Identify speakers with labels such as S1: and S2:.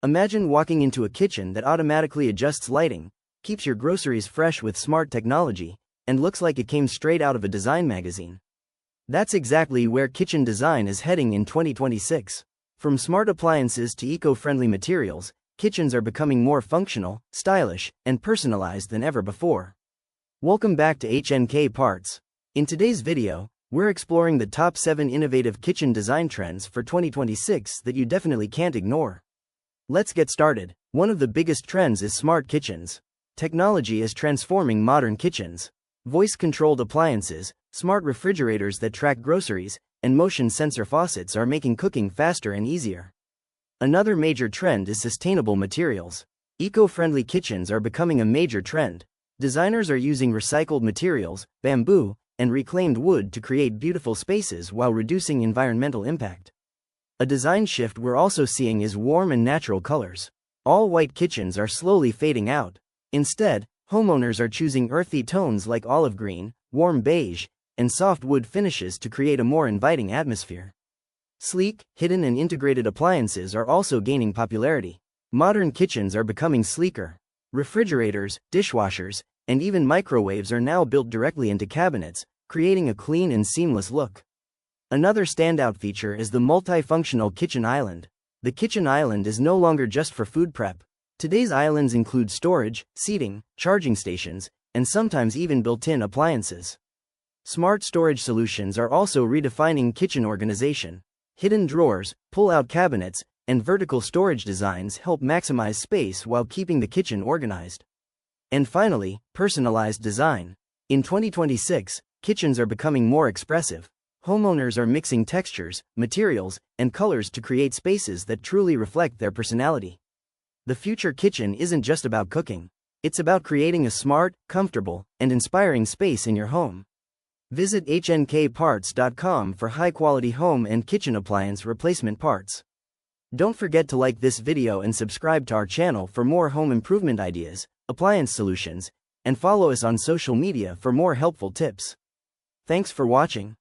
S1: Imagine walking into a kitchen that automatically adjusts lighting, keeps your groceries fresh with smart technology, and looks like it came straight out of a design magazine. That's exactly where kitchen design is heading in 2026. From smart appliances to eco-friendly materials, kitchens are becoming more functional, stylish, and personalized than ever before. Welcome back to HnK Parts. In today's video, we're exploring the top 7 innovative kitchen design trends for 2026 that you definitely can't ignore. Let's get started. One of the biggest trends is smart kitchens. Technology is transforming modern kitchens. Voice-controlled appliances, smart refrigerators that track groceries, and motion sensor faucets are making cooking faster and easier. Another major trend is sustainable materials. Eco-friendly kitchens are becoming a major trend. Designers are using recycled materials, bamboo, and reclaimed wood to create beautiful spaces while reducing environmental impact. A design shift we're also seeing is warm and natural colors. All white kitchens are slowly fading out. Instead, homeowners are choosing earthy tones like olive green, warm beige, and soft wood finishes to create a more inviting atmosphere. Sleek, hidden and integrated appliances are also gaining popularity. Modern kitchens are becoming sleeker. Refrigerators, dishwashers, and even microwaves are now built directly into cabinets, creating a clean and seamless look. Another standout feature is the multifunctional kitchen island. The kitchen island is no longer just for food prep. Today's islands include storage, seating, charging stations, and sometimes even built-in appliances. Smart storage solutions are also redefining kitchen organization. Hidden drawers, pull-out cabinets, and vertical storage designs help maximize space while keeping the kitchen organized. And finally, personalized design. In 2026, kitchens are becoming more expressive. Homeowners are mixing textures, materials, and colors to create spaces that truly reflect their personality. The future kitchen isn't just about cooking. It's about creating a smart, comfortable, and inspiring space in your home. Visit HnKparts.com for high-quality home and kitchen appliance replacement parts. Don't forget to like this video and subscribe to our channel for more home improvement ideas, appliance solutions, and follow us on social media for more helpful tips. Thanks for watching.